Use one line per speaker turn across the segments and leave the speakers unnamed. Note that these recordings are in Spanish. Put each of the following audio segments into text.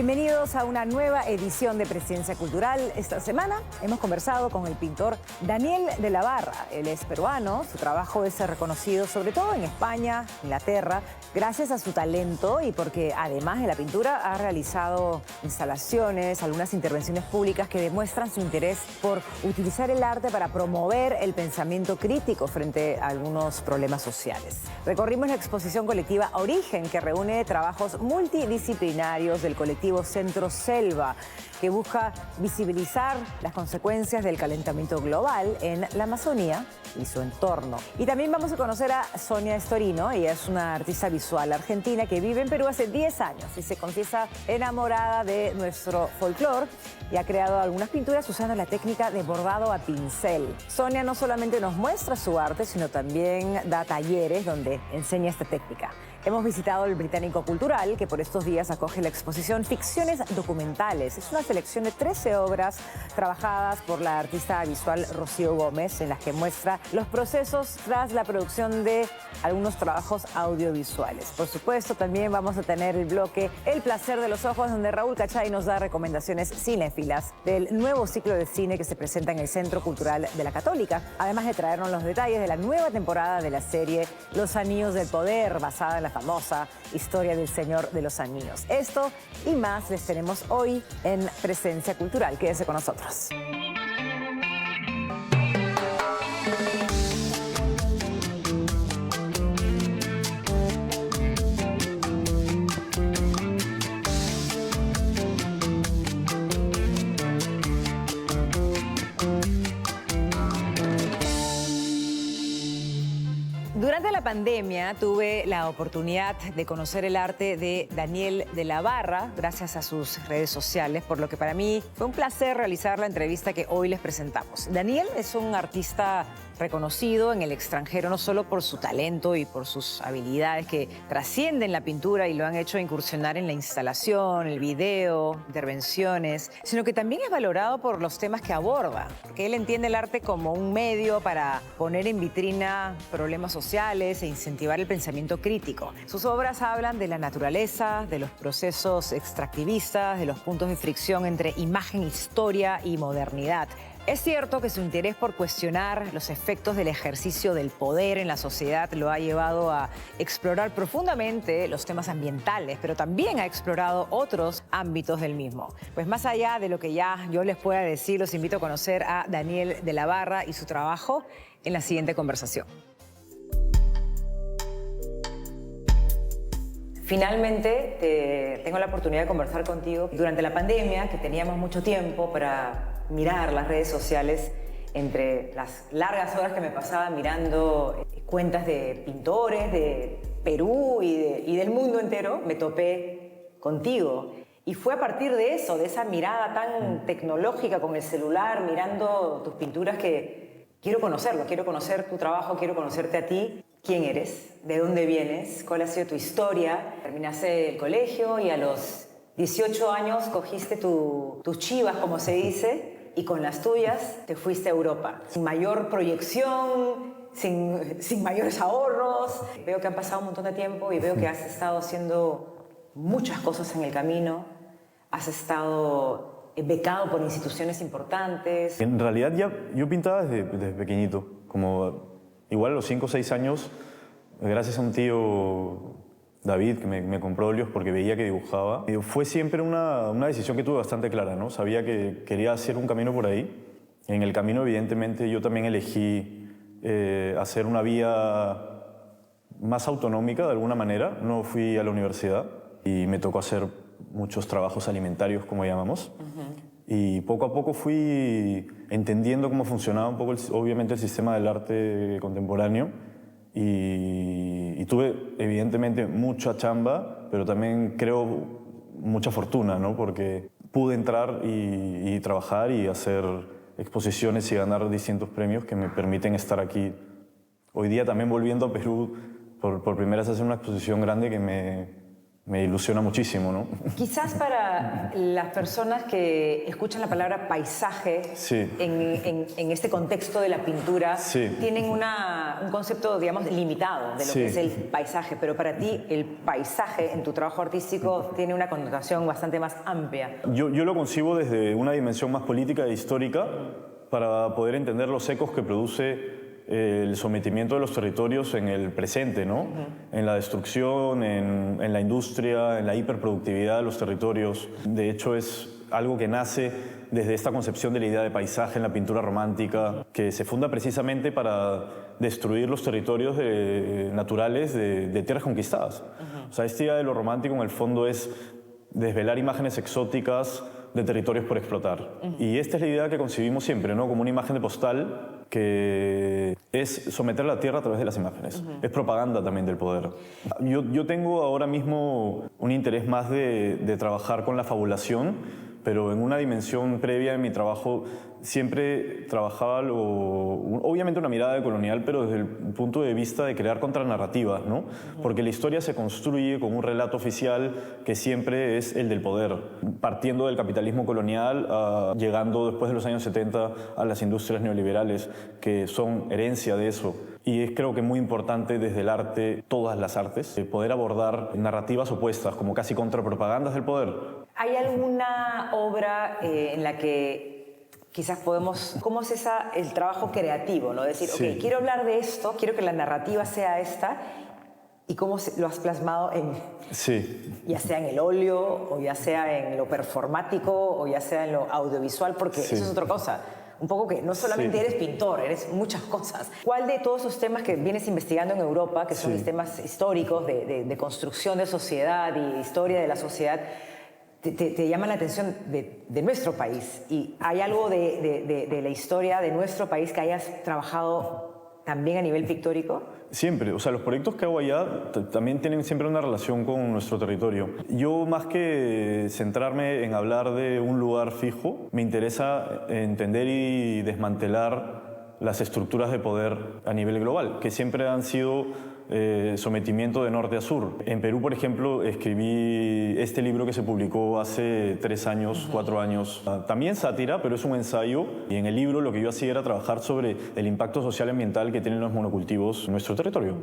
Bienvenidos a una nueva edición de Presencia Cultural. Esta semana hemos conversado con el pintor Daniel de la Barra. Él es peruano, su trabajo es reconocido sobre todo en España, Inglaterra, gracias a su talento y porque además de la pintura ha realizado instalaciones, algunas intervenciones públicas que demuestran su interés por utilizar el arte para promover el pensamiento crítico frente a algunos problemas sociales. Recorrimos la exposición colectiva Origen, que reúne trabajos multidisciplinarios del colectivo Centro Selva, que busca visibilizar las consecuencias del calentamiento global en la Amazonía y su entorno. Y también vamos a conocer a Sonia Estorino. Ella es una artista visual argentina que vive en Perú hace 10 años y se confiesa enamorada de nuestro folclore y ha creado algunas pinturas usando la técnica de bordado a pincel. Sonia no solamente nos muestra su arte, sino también da talleres donde enseña esta técnica. Hemos visitado el Británico Cultural, que por estos días acoge la exposición Ficciones Documentales. Es una selección de 13 obras trabajadas por la artista visual Rocío Gómez, en las que muestra los procesos tras la producción de algunos trabajos audiovisuales. Por supuesto, también vamos a tener el bloque El Placer de los Ojos, donde Raúl Cachay nos da recomendaciones cinéfilas del nuevo ciclo de cine que se presenta en el Centro Cultural de la Católica, además de traernos los detalles de la nueva temporada de la serie Los Anillos del Poder, basada en la famosa historia del Señor de los Anillos. Esto y más les tenemos hoy en Presencia Cultural. Quédese con nosotros. Durante la pandemia tuve la oportunidad de conocer el arte de Daniel de la Barra gracias a sus redes sociales, por lo que para mí fue un placer realizar la entrevista que hoy les presentamos. Daniel es un artista reconocido en el extranjero no solo por su talento y por sus habilidades que trascienden la pintura y lo han hecho incursionar en la instalación, el video, intervenciones, sino que también es valorado por los temas que aborda, porque él entiende el arte como un medio para poner en vitrina problemas sociales e incentivar el pensamiento crítico. Sus obras hablan de la naturaleza, de los procesos extractivistas, de los puntos de fricción entre imagen, historia y modernidad. Es cierto que su interés por cuestionar los efectos del ejercicio del poder en la sociedad lo ha llevado a explorar profundamente los temas ambientales, pero también ha explorado otros ámbitos del mismo. Pues más allá de lo que ya yo les pueda decir, los invito a conocer a Daniel de la Barra y su trabajo en la siguiente conversación. Finalmente, tengo la oportunidad de conversar contigo durante la pandemia, que teníamos mucho tiempo para mirar las redes sociales. Entre las largas horas que me pasaba mirando cuentas de pintores de Perú y del mundo entero, me topé contigo. Y fue a partir de eso, de esa mirada tan tecnológica con el celular, mirando tus pinturas, que quiero conocerlo, quiero conocer tu trabajo, quiero conocerte a ti. ¿Quién eres? ¿De dónde vienes? ¿Cuál ha sido tu historia? Terminaste el colegio y a los 18 años cogiste tus chivas, como se dice, y con las tuyas te fuiste a Europa. Sin mayor proyección, sin mayores ahorros. Veo que han pasado un montón de tiempo y veo que has estado haciendo muchas cosas en el camino. Has estado becado por instituciones importantes.
En realidad yo pintaba desde pequeñito, como igual a los 5 o 6 años, gracias a un tío, David, que me compró óleos porque veía que dibujaba. Fue siempre una decisión que tuve bastante clara, ¿no? Sabía que quería hacer un camino por ahí. En el camino, evidentemente, yo también elegí hacer una vía más autonómica, de alguna manera. No fui a la universidad y me tocó hacer muchos trabajos alimentarios, como llamamos. Y poco a poco fui entendiendo cómo funcionaba un poco, obviamente, el sistema del arte contemporáneo. Y tuve, evidentemente, mucha chamba, pero también creo mucha fortuna, ¿no? Porque pude entrar y trabajar y hacer exposiciones y ganar distintos premios que me permiten estar aquí. Hoy día también volviendo a Perú, por primera vez a hacer una exposición grande que me ilusiona muchísimo, ¿no?
Quizás para las personas que escuchan la palabra paisaje
Sí.
en este contexto de la pintura,
Sí.
tienen un concepto, digamos, limitado de lo
Sí.
que es el paisaje, pero para ti el paisaje en tu trabajo artístico tiene una connotación bastante más amplia.
Yo lo concibo desde una dimensión más política e histórica para poder entender los ecos que produce el sometimiento de los territorios en el presente, ¿no? En la destrucción, en la industria, en la hiperproductividad de los territorios. De hecho, es algo que nace desde esta concepción de la idea de paisaje en la pintura romántica, que se funda precisamente para destruir los territorios naturales de tierras conquistadas. O sea, esta idea de lo romántico en el fondo es desvelar imágenes exóticas de territorios por explotar. Y esta es la idea que concibimos siempre, ¿no? Como una imagen de postal que es someter la tierra a través de las imágenes. Es propaganda también del poder. Yo tengo ahora mismo un interés más de trabajar con la fabulación, pero en una dimensión previa en mi trabajo siempre trabajaba obviamente una mirada decolonial, pero desde el punto de vista de crear contranarrativas, ¿no? Porque la historia se construye con un relato oficial que siempre es el del poder, partiendo del capitalismo colonial, llegando después de los años 70 a las industrias neoliberales, que son herencia de eso. Y es creo que muy importante desde el arte, todas las artes, poder abordar narrativas opuestas, como casi contrapropagandas del poder.
¿Hay alguna obra en la que quizás podemos... ¿Cómo es el trabajo creativo, ¿no? Decir,
Sí.
ok, quiero hablar de esto, quiero que la narrativa sea esta, y cómo lo has plasmado
Sí.
ya sea en el óleo, o ya sea en lo performático, o ya sea en lo audiovisual, porque
Sí.
eso es otra cosa. Un poco que no solamente
Sí.
eres pintor, eres muchas cosas. ¿Cuál de todos esos temas que vienes investigando en Europa, que son
Sí.
los temas históricos de construcción de sociedad y historia de la sociedad, te llama la atención de nuestro país? ¿Y hay algo de la historia de nuestro país que hayas trabajado también a nivel pictórico?
Siempre, o sea, los proyectos que hago allá también tienen siempre una relación con nuestro territorio. Yo, más que centrarme en hablar de un lugar fijo, me interesa entender y desmantelar las estructuras de poder a nivel global, que siempre han sido sometimiento de norte a sur. En Perú, por ejemplo, escribí este libro que se publicó hace 3 años, 4 años. También sátira, pero es un ensayo. Y en el libro lo que yo hacía era trabajar sobre el impacto social y ambiental que tienen los monocultivos en nuestro territorio.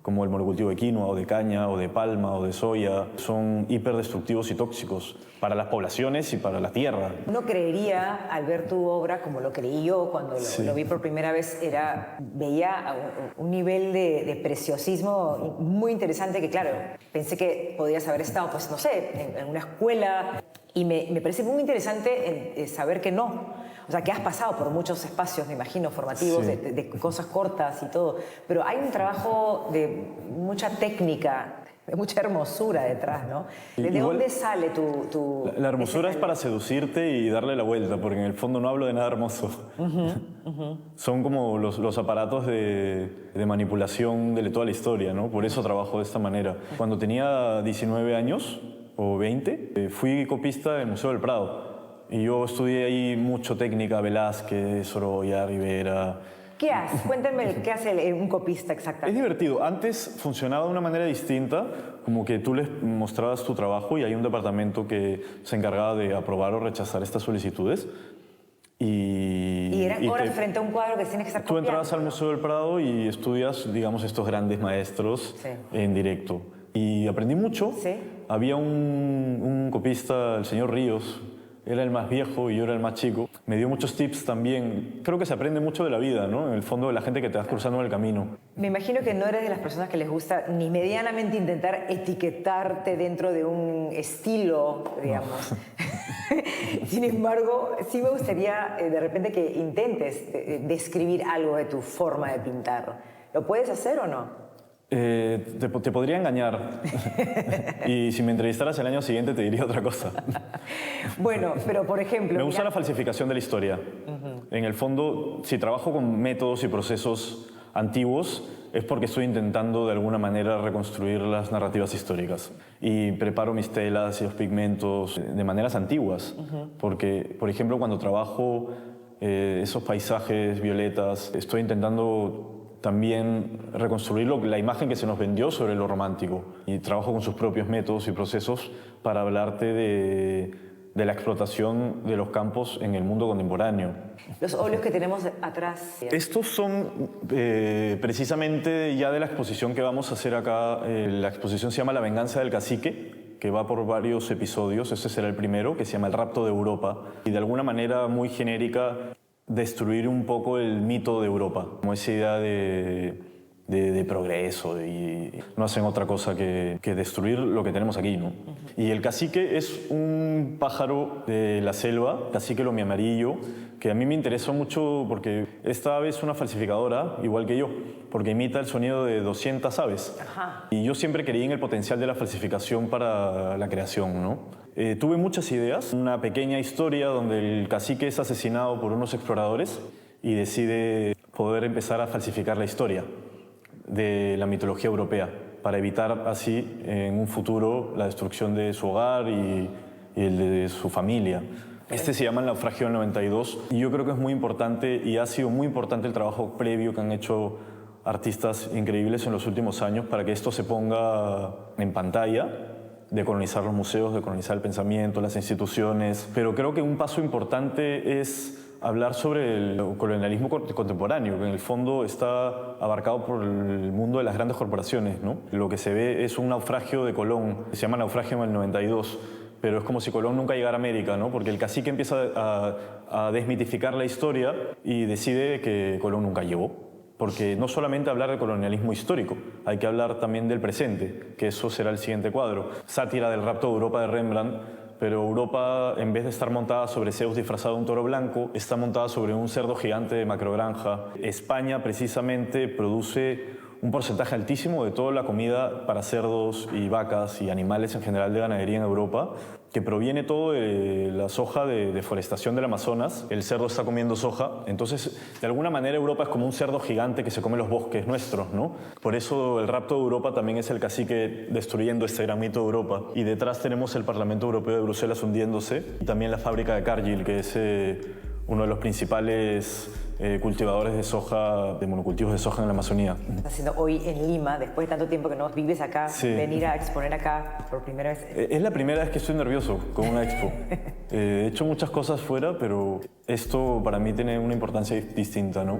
Como el monocultivo de quinoa, o de caña, o de palma, o de soya. Son hiperdestructivos y tóxicos para las poblaciones y para la tierra.
Uno creería, al ver tu obra, como lo creí yo cuando
Sí.
lo vi por primera vez, veía un nivel de preciosismo muy interesante que, claro, pensé que podías haber estado, pues, no sé, en una escuela. Y me parece muy interesante saber que no. O sea, que has pasado por muchos espacios, me imagino, formativos,
Sí.
de cosas cortas y todo. Pero hay un trabajo de mucha técnica, de mucha hermosura detrás, ¿no? ¿De
Igual,
dónde sale tu
la hermosura es para seducirte y darle la vuelta, porque en el fondo no hablo de nada hermoso. Son como los aparatos de manipulación de toda la historia, ¿no? Por eso trabajo de esta manera. Cuando tenía 19 años o 20, fui copista del Museo del Prado. Y yo estudié ahí mucho técnica, Velázquez, Sorolla, Rivera.
¿Qué haces? Cuéntame, ¿qué hace un copista
Es
exactamente?
divertido. Antes funcionaba de una manera distinta, como que tú les mostrabas tu trabajo y hay un departamento que se encargaba de aprobar o rechazar estas solicitudes.
Y eran horas frente a un cuadro que tienes que estar
Tú
copiando.
entras al Museo del Prado y estudias, digamos, estos grandes maestros
Sí.
en directo. Y aprendí mucho.
Sí.
Había un copista, el señor Ríos, era el más viejo y yo era el más chico. Me dio muchos tips también. Creo que se aprende mucho de la vida, ¿no? En el fondo, de la gente que te vas cruzando en el camino.
Me imagino que no eres de las personas que les gusta ni medianamente intentar etiquetarte dentro de un estilo, digamos. Sin embargo, sí me gustaría de repente que intentes describir algo de tu forma de pintar. ¿Lo puedes hacer o no?
Te podría engañar. Y si me entrevistaras el año siguiente te diría otra cosa.
Bueno, pero por ejemplo...
Me gusta
mira,
la falsificación de la historia. En el fondo, si trabajo con métodos y procesos antiguos, es porque estoy intentando de alguna manera reconstruir las narrativas históricas. Y preparo mis telas y los pigmentos de maneras antiguas. Porque, por ejemplo, cuando trabajo esos paisajes violetas, estoy intentando también reconstruir la imagen que se nos vendió sobre lo romántico. Y trabajo con sus propios métodos y procesos para hablarte de la explotación de los campos en el mundo contemporáneo.
Los óleos que tenemos atrás.
Estos son precisamente ya de la exposición que vamos a hacer acá. La exposición se llama La venganza del cacique, que va por varios episodios. Este será el primero, que se llama El rapto de Europa. Y de alguna manera muy genérica, destruir un poco el mito de Europa, como esa idea de progreso, y no hacen otra cosa que destruir lo que tenemos aquí, ¿no? Y el cacique es un pájaro de la selva, cacique lomiamarillo, que a mí me interesó mucho porque esta ave es una falsificadora, igual que yo, porque imita el sonido de 200 aves.
Ajá.
Y yo siempre creí en el potencial de la falsificación para la creación, ¿no? Tuve muchas ideas, una pequeña historia donde el cacique es asesinado por unos exploradores y decide poder empezar a falsificar la historia de la mitología europea para evitar así en un futuro la destrucción de su hogar y el de su familia. Este se llama El naufragio del 92 y yo creo que es muy importante y ha sido muy importante el trabajo previo que han hecho artistas increíbles en los últimos años para que esto se ponga en pantalla, de colonizar los museos, de colonizar el pensamiento, las instituciones. Pero creo que un paso importante es hablar sobre el colonialismo contemporáneo, que en el fondo está abarcado por el mundo de las grandes corporaciones, ¿no? Lo que se ve es un naufragio de Colón, se llama naufragio en el 92, pero es como si Colón nunca llegara a América, ¿no? Porque el cacique empieza a desmitificar la historia y decide que Colón nunca llegó. Porque no solamente hablar de colonialismo histórico, hay que hablar también del presente, que eso será el siguiente cuadro. Sátira del rapto de Europa de Rembrandt, pero Europa, en vez de estar montada sobre Zeus disfrazado de un toro blanco, está montada sobre un cerdo gigante de macrogranja. España, precisamente, produce un porcentaje altísimo de toda la comida para cerdos y vacas y animales en general de ganadería en Europa, que proviene todo de la soja de deforestación del Amazonas. El cerdo está comiendo soja, entonces de alguna manera Europa es como un cerdo gigante que se come los bosques nuestros, ¿no? Por eso el rapto de Europa también es el cacique destruyendo este gran mito de Europa. Y detrás tenemos el Parlamento Europeo de Bruselas hundiéndose y también la fábrica de Cargill, que es uno de los principales cultivadores de soja, de monocultivos de soja en la Amazonía.
Estás haciendo hoy en Lima, después de tanto tiempo que no vives acá,
sí,
venir a exponer acá por primera vez.
Es la primera vez que estoy nervioso con una expo. He hecho muchas cosas fuera, pero esto para mí tiene una importancia distinta, ¿no?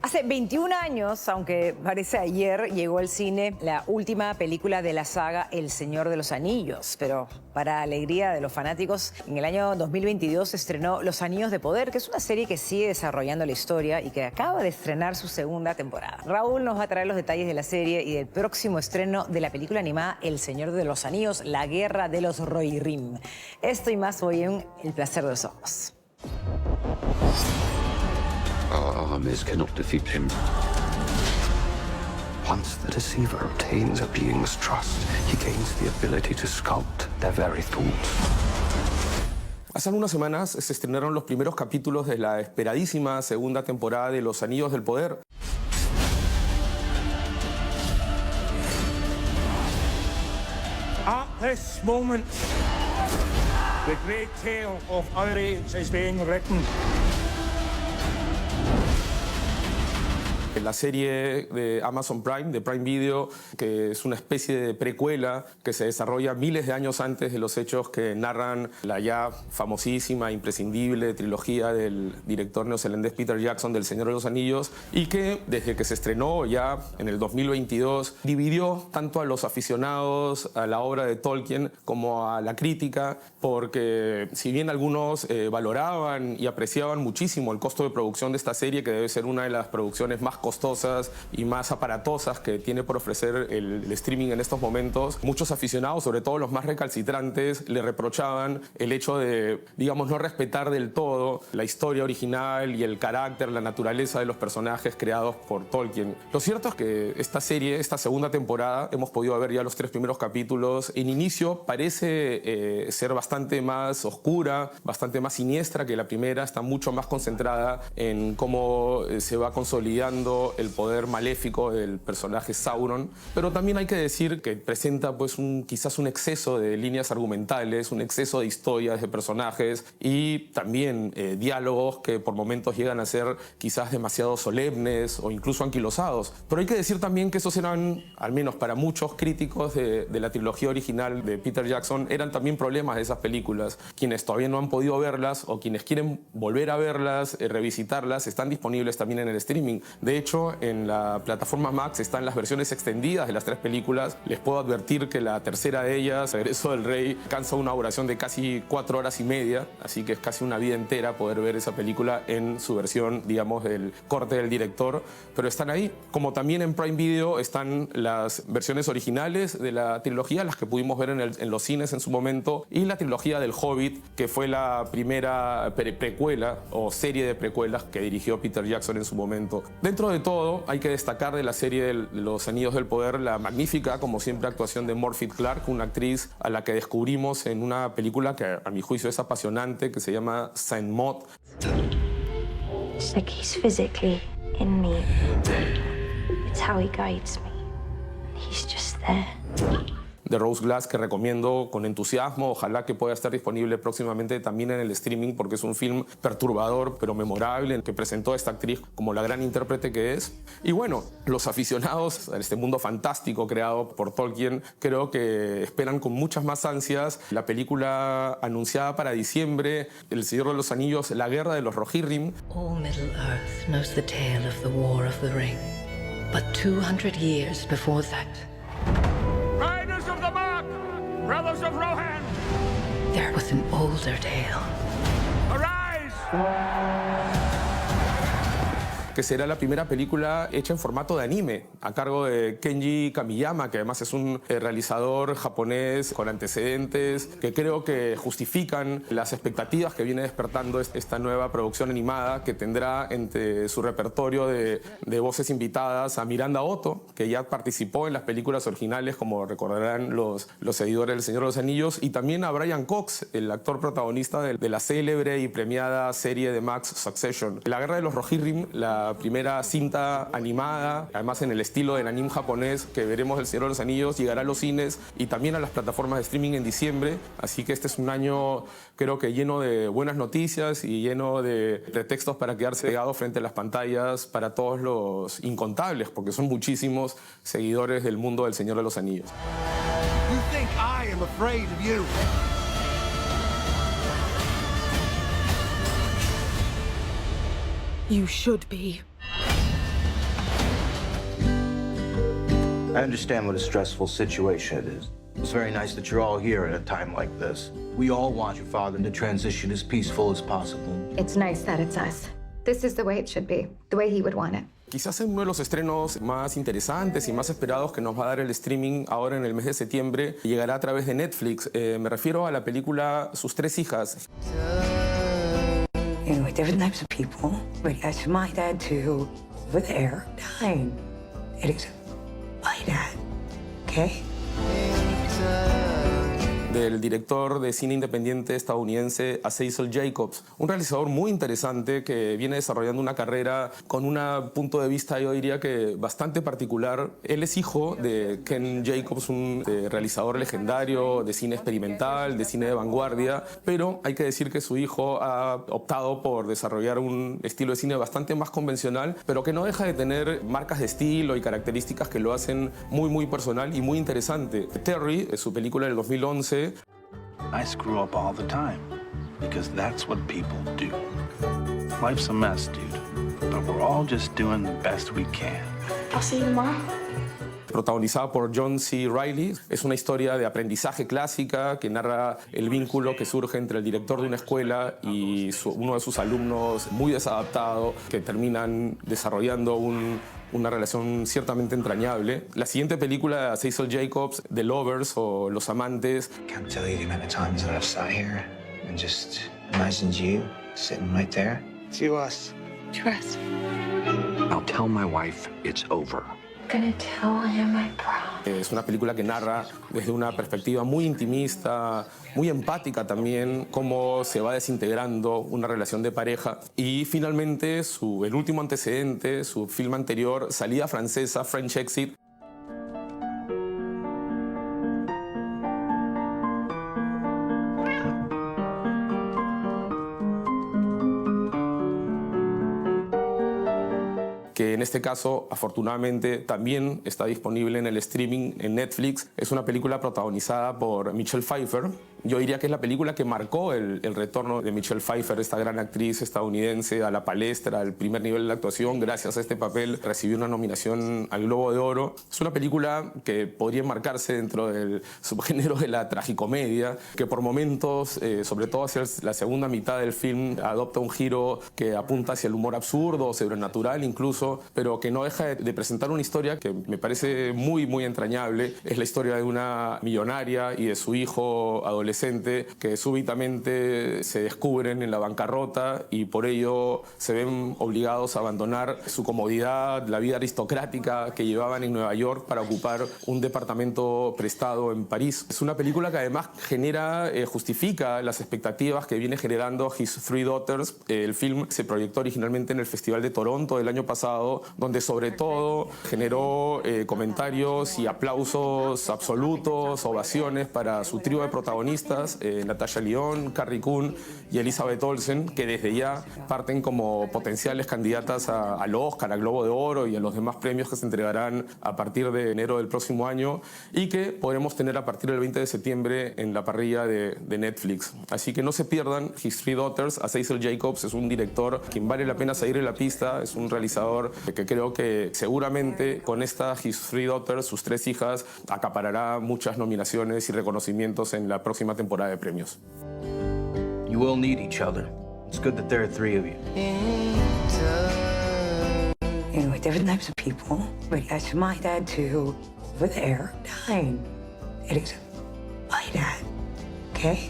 Hace 21 años, aunque parece ayer, llegó al cine la última película de la saga El Señor de los Anillos. Pero para alegría de los fanáticos, en el año 2022 se estrenó Los Anillos de Poder, que es una serie que sigue desarrollando la historia y que acaba de estrenar su segunda temporada. Raúl nos va a traer los detalles de la serie y del próximo estreno de la película animada El Señor de los Anillos, La Guerra de los Rohirrim. Esto y más hoy en El Placer de los Ojos.
Our armies cannot defeat him. Once the deceiver obtains a being's trust, he gains the ability to sculpt their very thoughts.
Hace algunas semanas se estrenaron los primeros capítulos de la esperadísima segunda temporada de Los Anillos del Poder.
At this moment, the great tale of our age is being written.
La serie de Amazon Prime, de Prime Video, que es una especie de precuela que se desarrolla miles de años antes de los hechos que narran la ya famosísima, imprescindible trilogía del director neozelandés Peter Jackson del Señor de los Anillos, y que desde que se estrenó ya en el 2022 dividió tanto a los aficionados a la obra de Tolkien como a la crítica, porque si bien algunos valoraban y apreciaban muchísimo el costo de producción de esta serie, que debe ser una de las producciones más costosas y más aparatosas que tiene por ofrecer el streaming en estos momentos, muchos aficionados, sobre todo los más recalcitrantes, le reprochaban el hecho de, digamos, no respetar del todo la historia original y el carácter, la naturaleza de los personajes creados por Tolkien. Lo cierto es que esta serie, esta segunda temporada, hemos podido ver ya los 3 primeros capítulos. En inicio parece ser bastante más oscura, bastante más siniestra que la primera, está mucho más concentrada en cómo se va consolidando todo el poder maléfico del personaje Sauron, pero también hay que decir que presenta pues quizás un exceso de líneas argumentales, un exceso de historias, de personajes y también diálogos que por momentos llegan a ser quizás demasiado solemnes o incluso anquilosados. Pero hay que decir también que esos eran, al menos para muchos críticos de la trilogía original de Peter Jackson, eran también problemas de esas películas. Quienes todavía no han podido verlas o quienes quieren volver a verlas, revisitarlas, están disponibles también en el streaming. De hecho, en la plataforma Max están las versiones extendidas de las 3 películas. Les puedo advertir que la tercera de ellas, Regreso del Rey, cansa una duración de casi 4 horas y media, así que es casi una vida entera poder ver esa película en su versión, digamos, del corte del director, pero están ahí. Como también en Prime Video están las versiones originales de la trilogía, las que pudimos ver en los cines en su momento, y la trilogía del Hobbit, que fue la primera precuela o serie de precuelas que dirigió Peter Jackson en su momento. Dentro de todo, hay que destacar de la serie de Los Anillos del Poder la magnífica, como siempre, actuación de Morfydd Clark, una actriz a la que descubrimos en una película que a mi juicio es apasionante, que se llama Saint Maud.
It's like he's physically in me. It's how he guides me. He's just there.
De Rose Glass, que recomiendo con entusiasmo. Ojalá que pueda estar disponible próximamente también en el streaming, porque es un film perturbador pero memorable, que presentó a esta actriz como la gran intérprete que es. Y bueno, los aficionados a este mundo fantástico creado por Tolkien creo que esperan con muchas más ansias la película anunciada para diciembre, El Señor de los Anillos, La Guerra de los Rohirrim.
All Middle Earth knows the tale of the War of the Ring. But 200 years before that,
Riders of the Mark, brothers of Rohan,
there was an older tale.
arise!
Que será la primera película hecha en formato de anime, a cargo de Kenji Kamiyama, que además es un realizador japonés con antecedentes, que creo que justifican las expectativas que viene despertando esta nueva producción animada, que tendrá entre su repertorio de voces invitadas a Miranda Otto, que ya participó en las películas originales, como recordarán los seguidores del Señor de los Anillos, y también a Brian Cox, el actor protagonista de la célebre y premiada serie de Max Succession. La Guerra de los Rohirrim, la primera cinta animada, además en el estilo del anime japonés que veremos del Señor de los Anillos, llegará a los cines y también a las plataformas de streaming en diciembre. Así que este es un año, creo que lleno de buenas noticias y lleno de pretextos para quedarse pegado frente a las pantallas para todos los incontables, porque son muchísimos seguidores del mundo del Señor de los Anillos.
You think I am afraid of you?
You should be.
I understand what a stressful situation it is. It's very nice that you're all here at a time like this. We all want your father to transition as peaceful as possible.
It's nice that it's us. This is the way it should be, the way he would want it.
Quizás uno de los estrenos más interesantes y más esperados que nos va a dar el streaming ahora en el mes de septiembre llegará a través de Netflix. Me refiero a la película Sus 3 hijas.
You know, different types of people. But yes, my dad too. Over there, dying. It is my dad, okay?
Del director de cine independiente estadounidense Cecil Jacobs, un realizador muy interesante que viene desarrollando una carrera con un punto de vista, yo diría que bastante particular. Él es hijo de Ken Jacobs, un realizador legendario de cine experimental, de cine de vanguardia, pero hay que decir que su hijo ha optado por desarrollar un estilo de cine bastante más convencional, pero que no deja de tener marcas de estilo y características que lo hacen muy, muy personal y muy interesante. Terry, su película del 2011,
I screw up all the time, because that's what people do. Life's a mess, dude, but we're all just doing the best we can.
I'll see you tomorrow.
protagonizada por John C. Reilly. Es una historia de aprendizaje clásica que narra el vínculo que surge entre el director de una escuela y uno de sus alumnos muy desadaptado, que terminan desarrollando una relación ciertamente entrañable. La siguiente película de Cecil Jacobs, The Lovers o Los Amantes.
Can't tell you the amount of times that I've sat here and just imagined you sitting right there. To us.
To us.
I'll tell my wife it's over.
I'm gonna tell him I promise.
Es una película que narra desde una perspectiva muy intimista, muy empática también, cómo se va desintegrando una relación de pareja. Y finalmente, el último antecedente, su film anterior, Salida Francesa, French Exit, que en este caso, afortunadamente, también está disponible en el streaming en Netflix. Es una película protagonizada por Michelle Pfeiffer. Yo diría que es la película que marcó el retorno de Michelle Pfeiffer, esta gran actriz estadounidense, a la palestra, al primer nivel de la actuación. Gracias a este papel recibió una nominación al Globo de Oro. Es una película que podría enmarcarse dentro del subgénero de la tragicomedia, que por momentos, sobre todo hacia la segunda mitad del film, adopta un giro que apunta hacia el humor absurdo, sobrenatural incluso, pero que no deja de presentar una historia que me parece muy, muy entrañable. Es la historia de una millonaria y de su hijo adolescente que súbitamente se descubren en la bancarrota y por ello se ven obligados a abandonar su comodidad, la vida aristocrática que llevaban en Nueva York para ocupar un departamento prestado en París. Es una película que además justifica las expectativas que viene generando His Three Daughters. El film se proyectó originalmente en el Festival de Toronto del año pasado, donde sobre todo generó comentarios y aplausos absolutos, ovaciones para su trío de protagonistas, Natasha Lyonne, Carrie Coon y Elizabeth Olsen, que desde ya parten como potenciales candidatas al Oscar, al Globo de Oro y a los demás premios que se entregarán a partir de enero del próximo año y que podremos tener a partir del 20 de septiembre en la parrilla de Netflix. Así que no se pierdan His Three Daughters. Azazel Jacobs es un director quien vale la pena seguir en la pista, es un realizador que creo que seguramente con esta His Three Daughters, sus tres hijas, acaparará muchas nominaciones y reconocimientos en la próxima temporada de premios.
You will need each other. It's good that there are three of you.
You know, different types of people, but yes, my dad too, over there, dying. It is my dad, okay?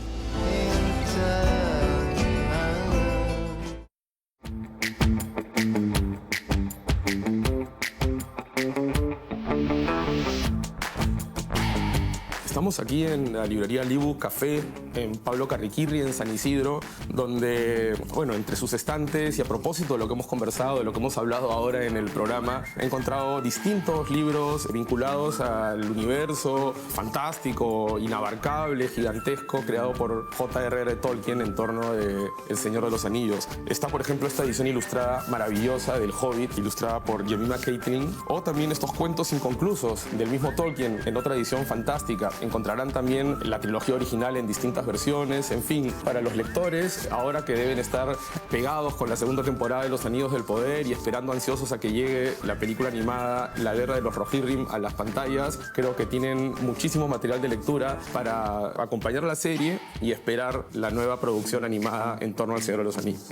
Estamos aquí en la librería Libu Café, en Pablo Carriquirri, en San Isidro, donde, bueno, entre sus estantes y a propósito de lo que hemos conversado, de lo que hemos hablado ahora en el programa, he encontrado distintos libros vinculados al universo fantástico, inabarcable, gigantesco, creado por J.R.R. Tolkien en torno de El Señor de los Anillos. Está, por ejemplo, esta edición ilustrada maravillosa del Hobbit, ilustrada por Jemima Catlin, o también estos cuentos inconclusos del mismo Tolkien en otra edición fantástica. Encontrarán también la trilogía original en distintas versiones. En fin, para los lectores, ahora que deben estar pegados con la segunda temporada de Los Anillos del Poder y esperando ansiosos a que llegue la película animada La Guerra de los Rohirrim a las pantallas, creo que tienen muchísimo material de lectura para acompañar la serie y esperar la nueva producción animada en torno al Señor de los Anillos.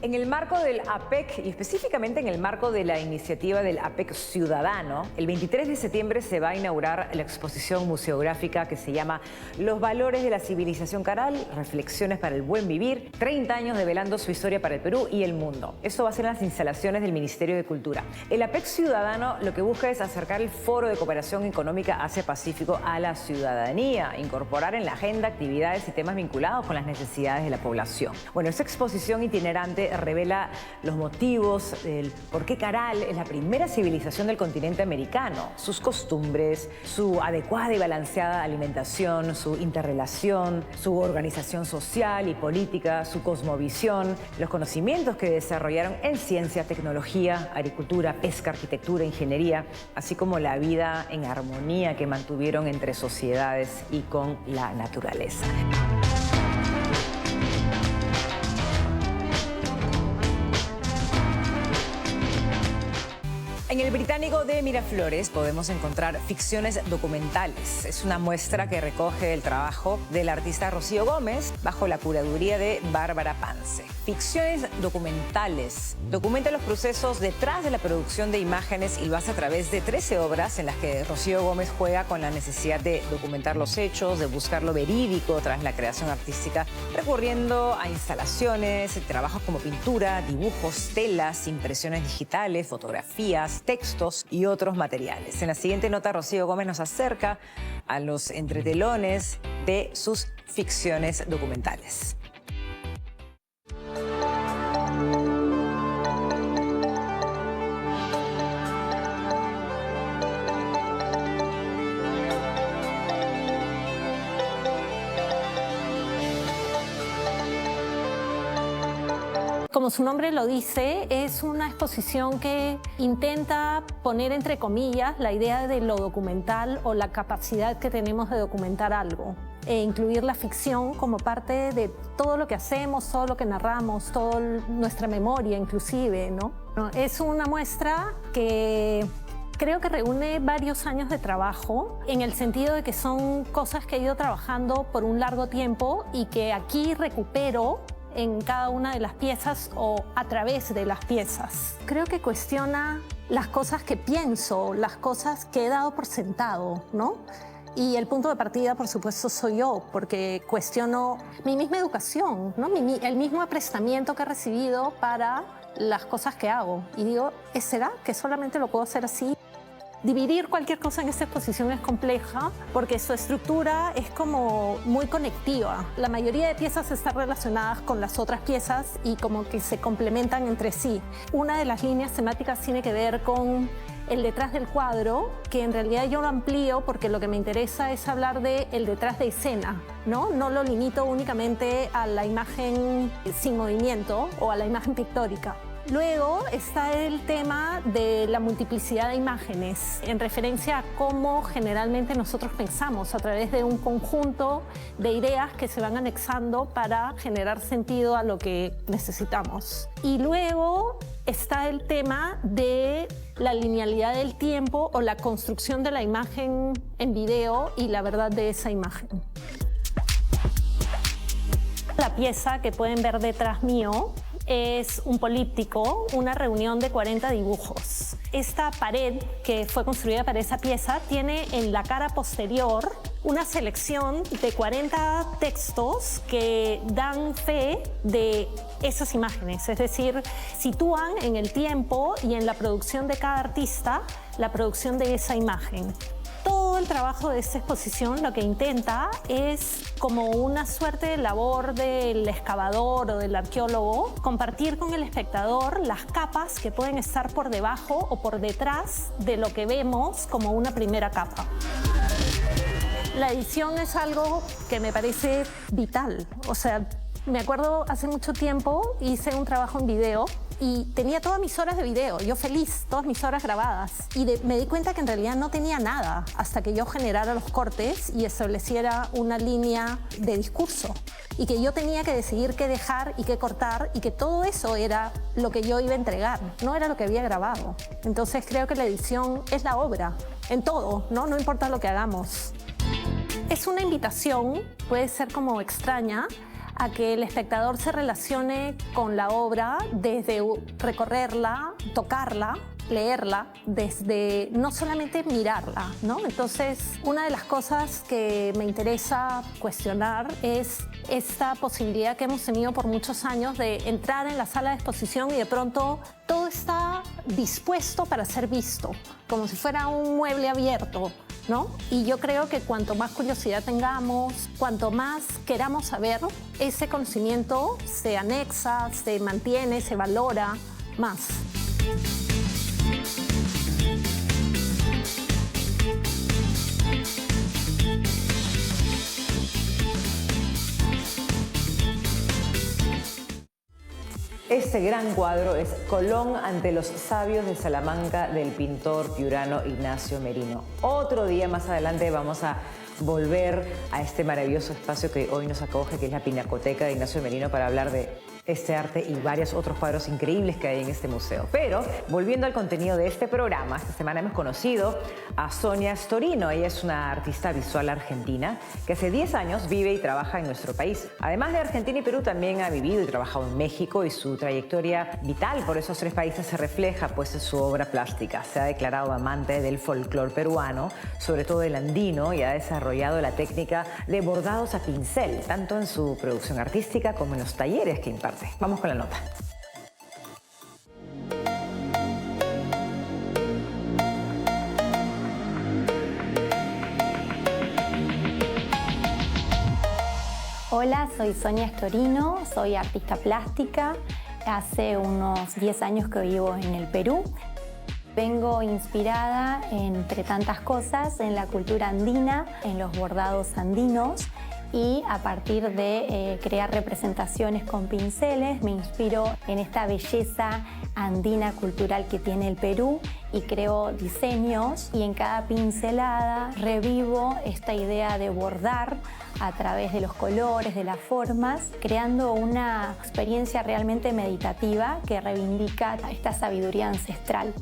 En el marco del APEC y específicamente en el marco de la iniciativa del APEC Ciudadano, el 23 de septiembre se va a inaugurar la exposición museográfica que se llama Los valores de la civilización caral, reflexiones para el buen vivir, 30 años develando su historia para el Perú y el mundo. Eso va a ser en las instalaciones del Ministerio de Cultura. El APEC Ciudadano lo que busca es acercar el Foro de Cooperación Económica Asia-Pacífico a la ciudadanía, incorporar en la agenda actividades y temas vinculados con las necesidades de la población. Bueno, esta exposición itinerante revela los motivos del por qué Caral es la primera civilización del continente americano, sus costumbres, su adecuada y balanceada alimentación, su interrelación, su organización social y política, su cosmovisión, los conocimientos que desarrollaron en ciencia, tecnología, agricultura, pesca, arquitectura, ingeniería, así como la vida en armonía que mantuvieron entre sociedades y con la naturaleza. En el Británico de Miraflores podemos encontrar ficciones documentales. Es una muestra que recoge el trabajo del artista Rocío Gómez bajo la curaduría de Bárbara Pance. ficciones documentales. Documenta los procesos detrás de la producción de imágenes y lo hace a través de 13 obras en las que Rocío Gómez juega con la necesidad de documentar los hechos, de buscar lo verídico tras la creación artística, recurriendo a instalaciones, trabajos como pintura, dibujos, telas, impresiones digitales, fotografías, textos y otros materiales. En la siguiente nota, Rocío Gómez nos acerca a los entretelones de sus ficciones documentales.
Como su nombre lo dice, es una exposición que intenta poner entre comillas la idea de lo documental o la capacidad que tenemos de documentar algo e incluir la ficción como parte de todo lo que hacemos, todo lo que narramos, toda nuestra memoria inclusive, ¿no? Es una muestra que creo que reúne varios años de trabajo en el sentido de que son cosas que he ido trabajando por un largo tiempo y que aquí recupero en cada una de las piezas o a través de las piezas. Creo que cuestiona las cosas que pienso, las cosas que he dado por sentado, ¿no? Y el punto de partida, por supuesto, soy yo, porque cuestiono mi misma educación, ¿no? El mismo aprestamiento que he recibido para las cosas que hago. Y digo, ¿será que solamente lo puedo hacer así? Dividir cualquier cosa en esta exposición es compleja porque su estructura es como muy conectiva. La mayoría de piezas están relacionadas con las otras piezas y como que se complementan entre sí. Una de las líneas temáticas tiene que ver con el detrás del cuadro, que en realidad yo lo amplío porque lo que me interesa es hablar de el detrás de escena, ¿no? No lo limito únicamente a la imagen sin movimiento o a la imagen pictórica. Luego está el tema de la multiplicidad de imágenes, en referencia a cómo generalmente nosotros pensamos a través de un conjunto de ideas que se van anexando para generar sentido a lo que necesitamos. Y luego está el tema de la linealidad del tiempo o la construcción de la imagen en video y la verdad de esa imagen. La pieza que pueden ver detrás mío es un políptico, una reunión de 40 dibujos. Esta pared que fue construida para esa pieza tiene en la cara posterior una selección de 40 textos que dan fe de esas imágenes, es decir, sitúan en el tiempo y en la producción de cada artista la producción de esa imagen. Todo el trabajo de esta exposición lo que intenta es, como una suerte de labor del excavador o del arqueólogo, compartir con el espectador las capas que pueden estar por debajo o por detrás de lo que vemos como una primera capa. La edición es algo que me parece vital. O sea, me acuerdo hace mucho tiempo hice un trabajo en video y tenía todas mis horas de video, yo feliz, todas mis horas grabadas. Y me di cuenta que en realidad no tenía nada hasta que yo generara los cortes y estableciera una línea de discurso. Y que yo tenía que decidir qué dejar y qué cortar y que todo eso era lo que yo iba a entregar, no era lo que había grabado. Entonces creo que la edición es la obra, en todo, ¿no? No importa lo que hagamos. Es una invitación, puede ser como extraña, a que el espectador se relacione con la obra desde recorrerla, tocarla, leerla, desde no solamente mirarla, ¿no? Entonces, una de las cosas que me interesa cuestionar es esta posibilidad que hemos tenido por muchos años de entrar en la sala de exposición y de pronto todo está dispuesto para ser visto, como si fuera un mueble abierto, ¿no? Y yo creo que cuanto más curiosidad tengamos, cuanto más queramos saber, ese conocimiento se anexa, se mantiene, se valora más.
Este gran cuadro es Colón ante los sabios de Salamanca del pintor piurano Ignacio Merino. Otro día más adelante vamos a volver a este maravilloso espacio que hoy nos acoge, que es la Pinacoteca de Ignacio Merino, para hablar de este arte y varios otros cuadros increíbles que hay en este museo. Pero, volviendo al contenido de este programa, esta semana hemos conocido a Sonia Storino. Ella es una artista visual argentina que hace 10 años vive y trabaja en nuestro país. Además de Argentina y Perú, también ha vivido y trabajado en México, y su trayectoria vital por esos 3 países se refleja pues en su obra plástica. Se ha declarado amante del folclore peruano, sobre todo el andino, y ha desarrollado la técnica de bordados a pincel, tanto en su producción artística como en los talleres que imparte. Vamos con la nota.
Hola, soy Sonia Storino, soy artista plástica. Hace unos 10 años que vivo en el Perú. Vengo inspirada, entre tantas cosas, en la cultura andina, en los bordados andinos, y a partir de crear representaciones con pinceles me inspiro en esta belleza andina cultural que tiene el Perú y creo diseños, y en cada pincelada revivo esta idea de bordar a través de los colores, de las formas, creando una experiencia realmente meditativa que reivindica esta sabiduría ancestral.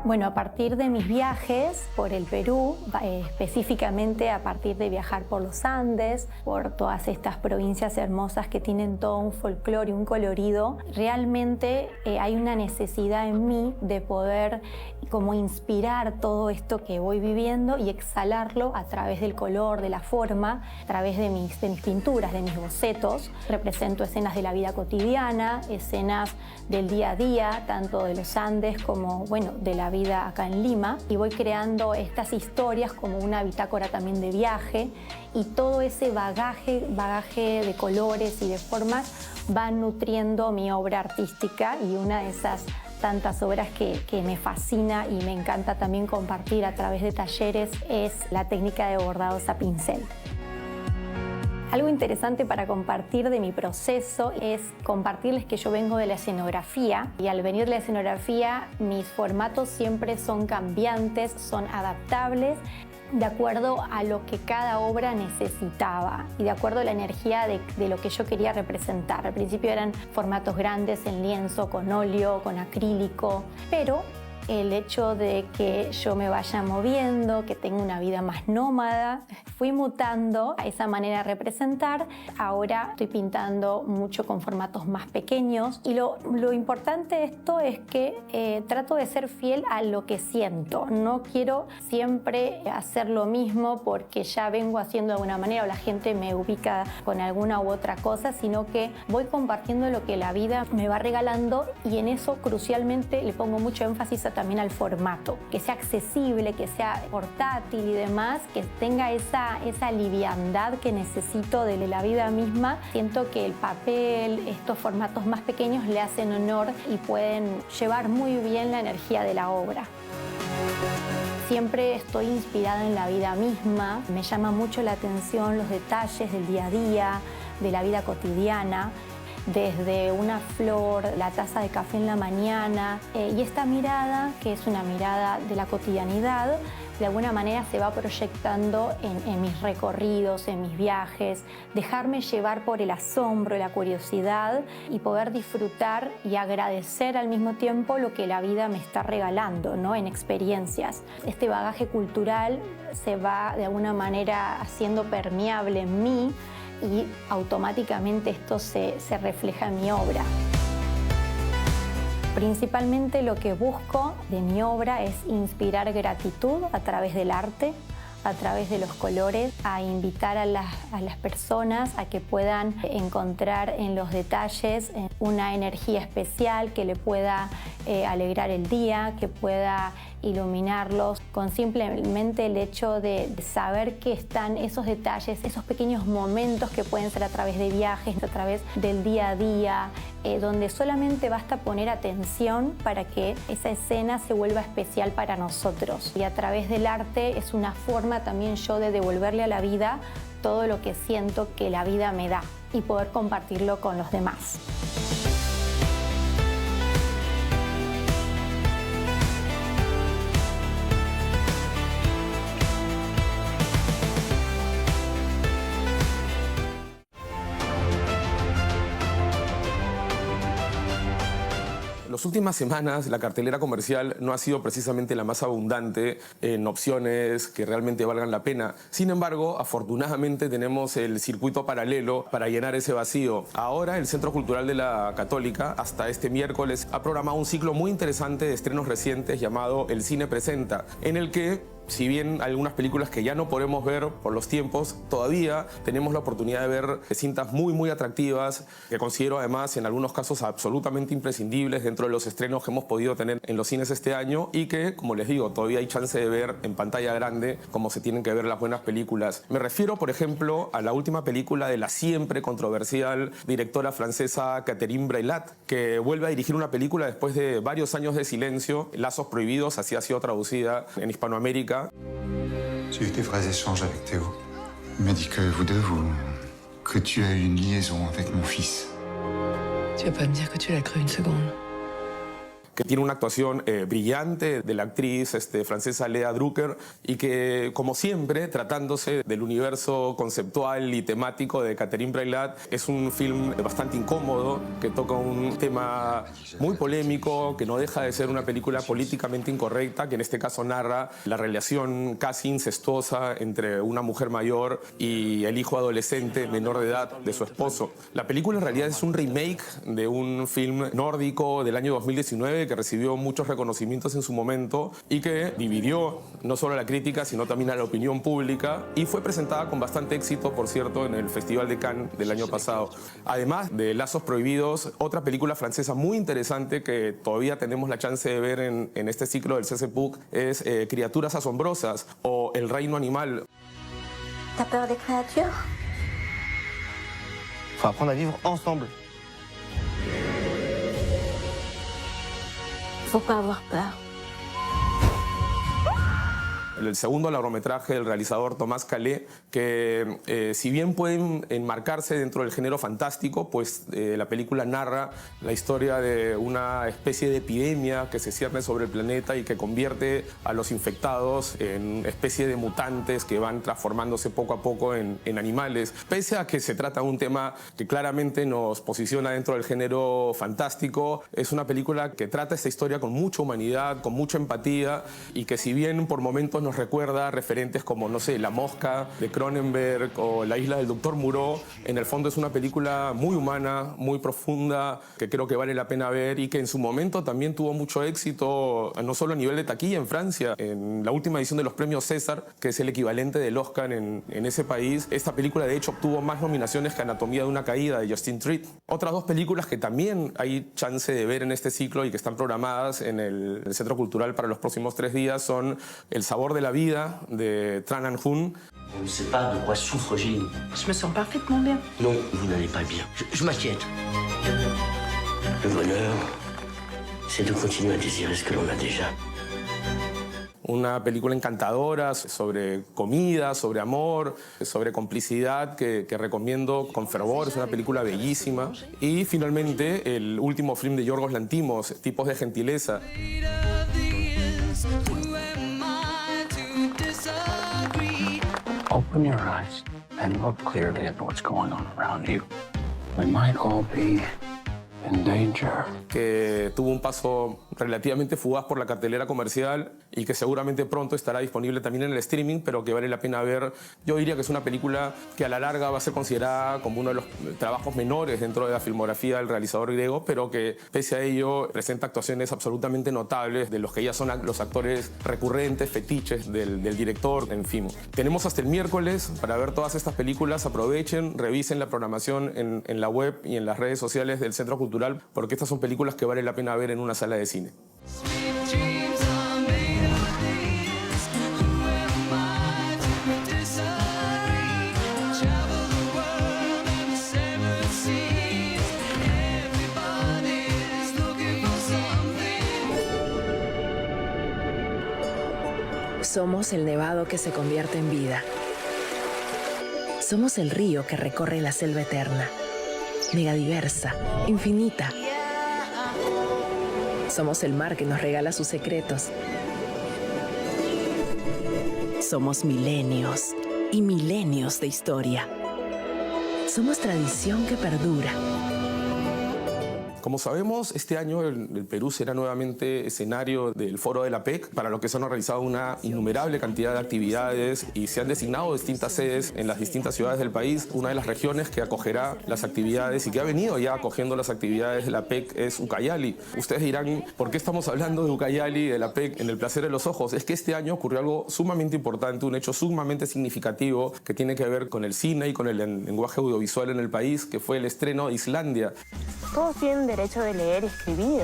Bueno, a partir de mis viajes por el Perú, específicamente a partir de viajar por los Andes, por todas estas provincias hermosas que tienen todo un folclore y un colorido, realmente hay una necesidad en mí de poder como inspirar todo esto que voy viviendo y exhalarlo a través del color, de la forma, a través de mis pinturas, de mis bocetos. Represento escenas de la vida cotidiana, escenas del día a día, tanto de los Andes como, bueno, de la vida acá en Lima, y voy creando estas historias como una bitácora también de viaje, y todo ese bagaje de colores y de formas va nutriendo mi obra artística, y una de esas tantas obras que me fascina y me encanta también compartir a través de talleres es la técnica de bordados a pincel. Algo interesante para compartir de mi proceso es compartirles que yo vengo de la escenografía, y al venir de la escenografía mis formatos siempre son cambiantes, son adaptables de acuerdo a lo que cada obra necesitaba y de acuerdo a la energía de lo que yo quería representar. Al principio eran formatos grandes en lienzo, con óleo, con acrílico, pero el hecho de que yo me vaya moviendo, que tenga una vida más nómada, fui mutando a esa manera de representar. Ahora estoy pintando mucho con formatos más pequeños, y lo importante de esto es que trato de ser fiel a lo que siento. No quiero siempre hacer lo mismo porque ya vengo haciendo de alguna manera o la gente me ubica con alguna u otra cosa, sino que voy compartiendo lo que la vida me va regalando, y en eso crucialmente le pongo mucho énfasis también al formato, que sea accesible, que sea portátil y demás, que tenga esa liviandad que necesito de la vida misma. Siento que el papel, estos formatos más pequeños le hacen honor y pueden llevar muy bien la energía de la obra. Siempre estoy inspirada en la vida misma, me llama mucho la atención los detalles del día a día, de la vida cotidiana, desde una flor, la taza de café en la mañana, y esta mirada, que es una mirada de la cotidianidad, de alguna manera se va proyectando en mis recorridos, en mis viajes, dejarme llevar por el asombro, la curiosidad, y poder disfrutar y agradecer al mismo tiempo lo que la vida me está regalando, ¿no? En experiencias. Este bagaje cultural se va de alguna manera haciendo permeable en mí, y automáticamente esto se refleja en mi obra. Principalmente lo que busco de mi obra es inspirar gratitud a través del arte, a través de los colores, a invitar a las personas a que puedan encontrar en los detalles una energía especial que le pueda alegrar el día, que pueda iluminarlos con simplemente el hecho de saber que están esos detalles, esos pequeños momentos que pueden ser a través de viajes, a través del día a día, donde solamente basta poner atención para que esa escena se vuelva especial para nosotros. Y a través del arte es una forma también yo de devolverle a la vida todo lo que siento que la vida me da y poder compartirlo con los demás.
las últimas semanas la cartelera comercial no ha sido precisamente la más abundante en opciones que realmente valgan la pena. Sin embargo, afortunadamente tenemos el circuito paralelo para llenar ese vacío. Ahora el Centro Cultural de la Católica, hasta este miércoles, ha programado un ciclo muy interesante de estrenos recientes llamado El Cine Presenta, en el que, si bien algunas películas que ya no podemos ver por los tiempos, todavía tenemos la oportunidad de ver cintas muy atractivas, que considero además en algunos casos absolutamente imprescindibles dentro de los estrenos que hemos podido tener en los cines este año y que, como les digo, todavía hay chance de ver en pantalla grande como se tienen que ver las buenas películas. Me refiero, por ejemplo, a la última película de la siempre controversial directora francesa Catherine Breillat, que vuelve a dirigir una película después de varios años de silencio. Lazos Prohibidos, así ha sido traducida en Hispanoamérica.
J'ai eu des vrais échanges avec Théo. Il m'a dit que vous deux, que tu as eu une liaison avec mon fils.
Tu vas pas me dire que tu l'as cru une seconde.
Que tiene una actuación brillante de la actriz francesa Lea Drucker y que, como siempre, tratándose del universo conceptual y temático de Catherine Breillat, es un film bastante incómodo, que toca un tema muy polémico, que no deja de ser una película políticamente incorrecta, que en este caso narra la relación casi incestuosa entre una mujer mayor y el hijo adolescente menor de edad de su esposo. La película en realidad es un remake de un film nórdico del año 2019 que recibió muchos reconocimientos en su momento y que dividió no solo a la crítica, sino también a la opinión pública, y fue presentada con bastante éxito, por cierto, en el Festival de Cannes del año pasado. Además de Lazos Prohibidos, otra película francesa muy interesante que todavía tenemos la chance de ver en este ciclo del CCPUC es Criaturas Asombrosas o El Reino Animal.
T'as peur des créatures?
Faut apprendre à vivre ensemble.
Faut pas avoir peur.
El segundo largometraje del realizador Thomas Calais, que si bien pueden enmarcarse dentro del género fantástico, pues la película narra la historia de una especie de epidemia que se cierne sobre el planeta y que convierte a los infectados en especie de mutantes que van transformándose poco a poco en animales. Pese a que se trata de un tema que claramente nos posiciona dentro del género fantástico, es una película que trata esta historia con mucha humanidad, con mucha empatía, y que si bien por momentos nos recuerda referentes como, no sé, La Mosca de Cronenberg o La Isla del Doctor Moreau, en el fondo es una película muy humana, muy profunda, que creo que vale la pena ver y que en su momento también tuvo mucho éxito, no solo a nivel de taquilla en Francia. En la última edición de los premios César, que es el equivalente del Oscar en ese país, esta película de hecho obtuvo más nominaciones que Anatomía de una caída de Justin Triet. Otras dos películas que también hay chance de ver en este ciclo y que están programadas en el Centro Cultural para los próximos 3 días son El Sabor de la Vida de Tran Anh Hun.
On ne sait pas de quoi souffre Géline.
Je me sens parfaitement bien.
Non, vous n'allez pas bien. Je m'inquiète. Le bonheur, c'est de continuer à désirer ce que l'on a déjà.
Una película encantadora sobre comida, sobre amor, sobre complicidad que recomiendo con fervor. Es una película bellísima. Y finalmente el último film de Yorgos Lanthimos, Tipos de Gentileza.
Open your eyes and look clearly at what's going on around you. We might all be in danger.
Que tuvo un paso relativamente fugaz por la cartelera comercial y que seguramente pronto estará disponible también en el streaming, pero que vale la pena ver. Yo diría que es una película que a la larga va a ser considerada como uno de los trabajos menores dentro de la filmografía del realizador griego, pero que pese a ello presenta actuaciones absolutamente notables de los que ya son los actores recurrentes, fetiches del director, en fin. Tenemos hasta el miércoles para ver todas estas películas. Aprovechen, revisen la programación en la web y en las redes sociales del Centro Cultural, porque estas son películas que vale la pena ver en una sala de cine.
Somos el nevado que se convierte en vida. Somos el río que recorre la selva eterna, megadiversa, infinita. Somos el mar que nos regala sus secretos. Somos milenios y milenios de historia. Somos tradición que perdura.
Como sabemos, este año el Perú será nuevamente escenario del Foro de la PEC, para lo que se han realizado una innumerable cantidad de actividades y se han designado distintas sedes en las distintas ciudades del país. Una de las regiones que acogerá las actividades y que ha venido ya acogiendo las actividades de la PEC es Ucayali. Ustedes dirán, ¿por qué estamos hablando de Ucayali y de la PEC en El Placer de los Ojos? Es que este año ocurrió algo sumamente importante, un hecho sumamente significativo que tiene que ver con el cine y con el lenguaje audiovisual en el país, que fue el estreno de Islandia.
Todos tienen derecho de leer y escribir.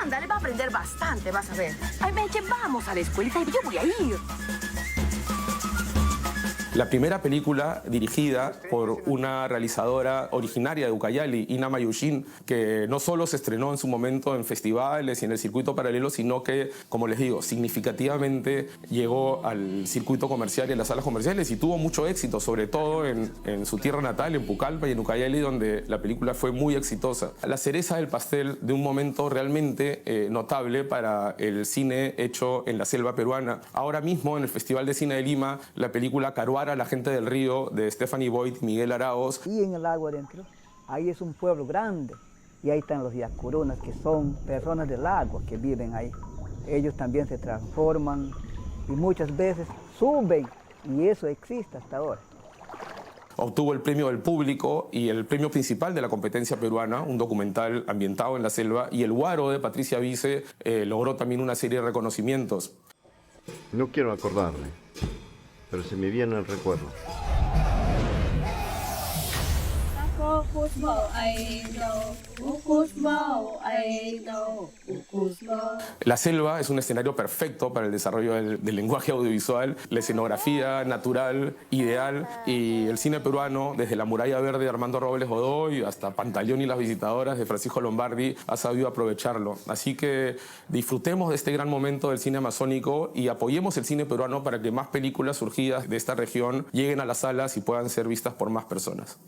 Ándale, va a aprender bastante, vas a ver. Ay, Meche, vamos a la escuelita y yo voy a ir.
La primera película dirigida por una realizadora originaria de Ucayali, Ina Mayushin, que no solo se estrenó en su momento en festivales y en el circuito paralelo, sino que, como les digo, significativamente llegó al circuito comercial y a las salas comerciales y tuvo mucho éxito, sobre todo en su tierra natal, en Pucallpa y en Ucayali, donde la película fue muy exitosa. La cereza del pastel de un momento realmente notable para el cine hecho en la selva peruana. Ahora mismo, en el Festival de Cine de Lima, la película Caruara, La gente del río, de Stephanie Boyd y Miguel Araoz.
Y en el agua adentro, ahí es un pueblo grande y ahí están los yacurunas, que son personas del agua que viven ahí. Ellos también se transforman y muchas veces suben y eso existe hasta ahora.
Obtuvo el premio del público y el premio principal de la competencia peruana, un documental ambientado en la selva, y el Guaro de Patricia Vice logró también una serie de reconocimientos.
No quiero acordarme, pero se me viene el recuerdo.
La selva es un escenario perfecto para el desarrollo del lenguaje audiovisual, la escenografía natural, ideal, y el cine peruano, desde La Muralla Verde de Armando Robles Godoy hasta Pantaleón y las visitadoras de Francisco Lombardi, ha sabido aprovecharlo. Así que disfrutemos de este gran momento del cine amazónico y apoyemos el cine peruano para que más películas surgidas de esta región lleguen a las salas y puedan ser vistas por más personas.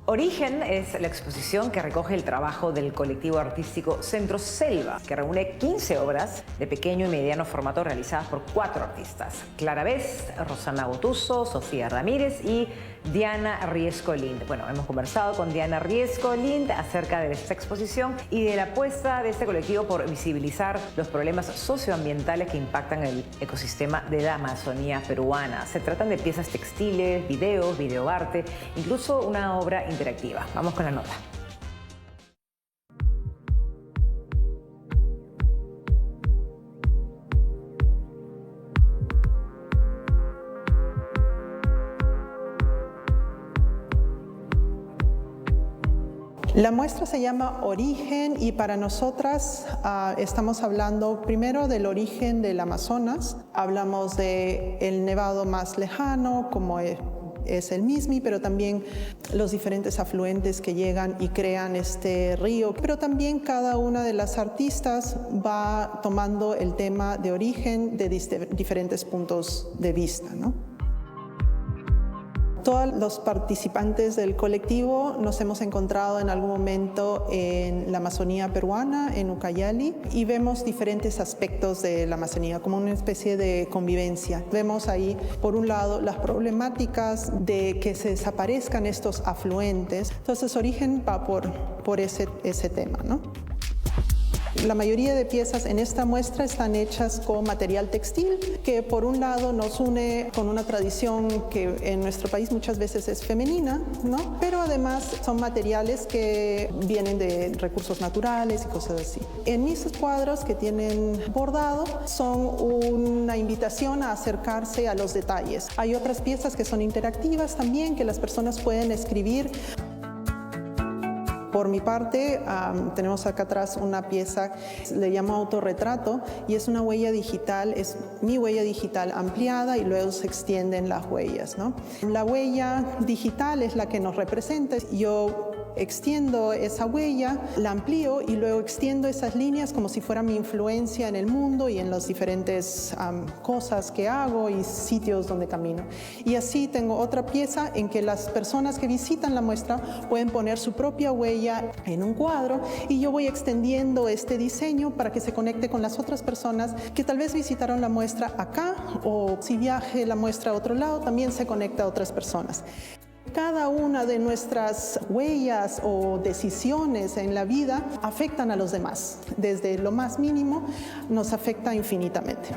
Origen es la exposición que recoge el trabajo del colectivo artístico Centro Selva, que reúne 15 obras de pequeño y mediano formato realizadas por 4 artistas: Clara Best, Rosana Botuso, Sofía Ramírez y Diana Riesco Lind. Bueno, hemos conversado con Diana Riesco Lind acerca de esta exposición y de la apuesta de este colectivo por visibilizar los problemas socioambientales que impactan el ecosistema de la Amazonía peruana. Se tratan de piezas textiles, videos, videoarte, incluso una obra interactiva. Vamos con la nota.
La muestra se llama Origen y para nosotras estamos hablando primero del origen del Amazonas. Hablamos del nevado más lejano, como es el Mismi, pero también los diferentes afluentes que llegan y crean este río. Pero también cada una de las artistas va tomando el tema de origen de diferentes puntos de vista, ¿no? Todos los participantes del colectivo nos hemos encontrado en algún momento en la Amazonía peruana, en Ucayali, y vemos diferentes aspectos de la Amazonía, como una especie de convivencia. Vemos ahí, por un lado, las problemáticas de que se desaparezcan estos afluentes. Entonces, Origen va por ese tema, ¿no? La mayoría de piezas en esta muestra están hechas con material textil, que por un lado nos une con una tradición que en nuestro país muchas veces es femenina, ¿no? Pero además son materiales que vienen de recursos naturales y cosas así. En mis cuadros que tienen bordado son una invitación a acercarse a los detalles. Hay otras piezas que son interactivas también, que las personas pueden escribir. Por mi parte, tenemos acá atrás una pieza, le llamo autorretrato, y es una huella digital, es mi huella digital ampliada y luego se extienden las huellas, ¿no? La huella digital es la que nos representa. Yo extiendo esa huella, la amplío y luego extiendo esas líneas como si fuera mi influencia en el mundo y en las diferentes cosas que hago y sitios donde camino. Y así tengo otra pieza en que las personas que visitan la muestra pueden poner su propia huella en un cuadro y yo voy extendiendo este diseño para que se conecte con las otras personas que tal vez visitaron la muestra acá, o si viaje la muestra a otro lado también se conecta a otras personas. Cada una de nuestras huellas o decisiones en la vida afectan a los demás. Desde lo más mínimo nos afecta infinitamente.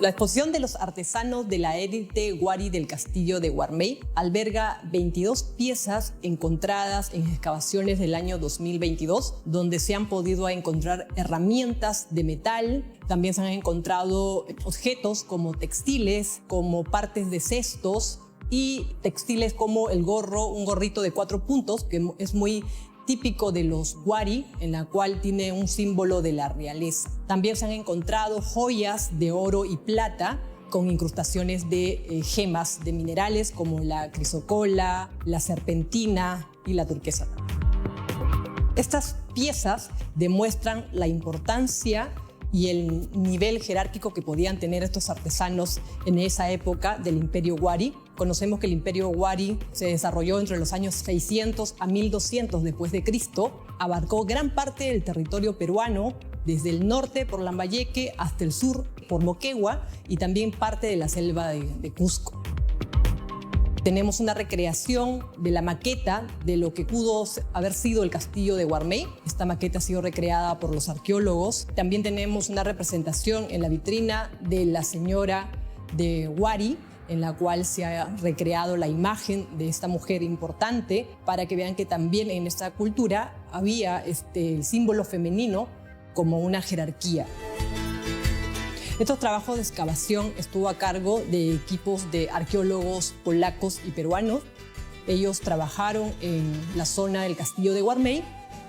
La exposición de los artesanos de la élite Wari del castillo de Warmey alberga 22 piezas encontradas en excavaciones del año 2022, donde se han podido encontrar herramientas de metal. También se han encontrado objetos como textiles, como partes de cestos y textiles como el gorro, un gorrito de 4 puntos, que es muy típico de los Wari, en la cual tiene un símbolo de la realeza. También se han encontrado joyas de oro y plata con incrustaciones de gemas de minerales como la crisocola, la serpentina y la turquesa. Estas piezas demuestran la importancia y el nivel jerárquico que podían tener estos artesanos en esa época del Imperio Wari. Conocemos que el Imperio Wari se desarrolló entre los años 600 a 1200 después de Cristo, abarcó gran parte del territorio peruano, desde el norte por Lambayeque hasta el sur por Moquegua y también parte de la selva de Cusco. Tenemos una recreación de la maqueta de lo que pudo haber sido el castillo de Warmey. Esta maqueta ha sido recreada por los arqueólogos. También tenemos una representación en la vitrina de la señora de Wari, en la cual se ha recreado la imagen de esta mujer importante para que vean que también en esta cultura había el símbolo femenino como una jerarquía. Estos trabajos de excavación estuvo a cargo de equipos de arqueólogos polacos y peruanos. Ellos trabajaron en la zona del castillo de Warmey,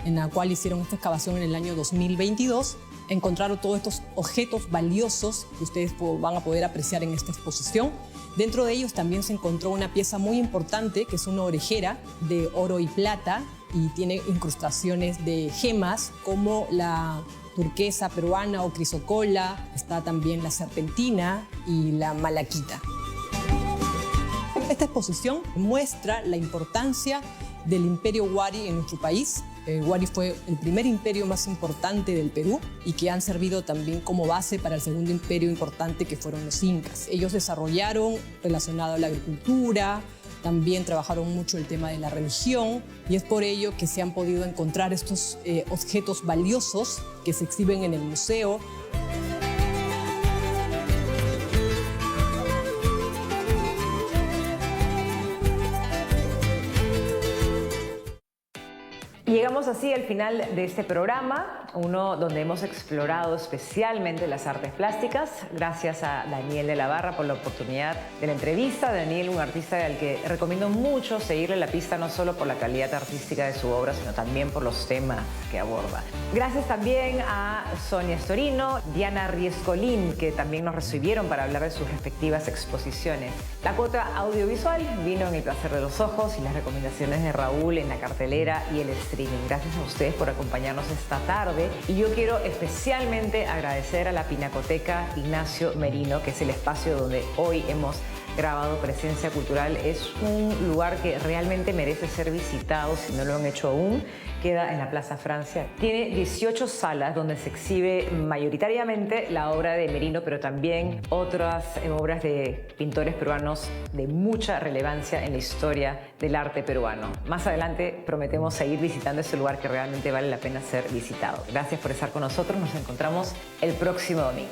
en la cual hicieron esta excavación en el año 2022. Encontraron todos estos objetos valiosos que ustedes van a poder apreciar en esta exposición. Dentro de ellos también se encontró una pieza muy importante, que es una orejera de oro y plata, y tiene incrustaciones de gemas como la turquesa peruana o crisocola, está también la serpentina y la malaquita. Esta exposición muestra la importancia del Imperio Wari en nuestro país. Wari fue el primer imperio más importante del Perú y que han servido también como base para el segundo imperio importante, que fueron los incas. Ellos desarrollaron relacionado a la agricultura, también trabajaron mucho el tema de la religión, y es por ello que se han podido encontrar estos objetos valiosos que se exhiben en el museo.
Llegamos así al final de este programa, uno donde hemos explorado especialmente las artes plásticas. Gracias a Daniel de la Barra por la oportunidad de la entrevista. Daniel, un artista al que recomiendo mucho seguirle la pista, no solo por la calidad artística de su obra, sino también por los temas que aborda. Gracias también a Sonia Storino, Diana Riescolín, que también nos recibieron para hablar de sus respectivas exposiciones. La cuota audiovisual vino en El placer de los ojos y las recomendaciones de Raúl en la cartelera y el streaming. Gracias a ustedes por acompañarnos esta tarde, y yo quiero especialmente agradecer a la Pinacoteca Ignacio Merino, que es el espacio donde hoy hemos grabado Presencia Cultural. Es un lugar que realmente merece ser visitado si no lo han hecho aún. Queda en la Plaza Francia. Tiene 18 salas donde se exhibe mayoritariamente la obra de Merino, pero también otras obras de pintores peruanos de mucha relevancia en la historia del arte peruano. Más adelante prometemos seguir visitando este lugar que realmente vale la pena ser visitado. Gracias por estar con nosotros. Nos encontramos el próximo domingo.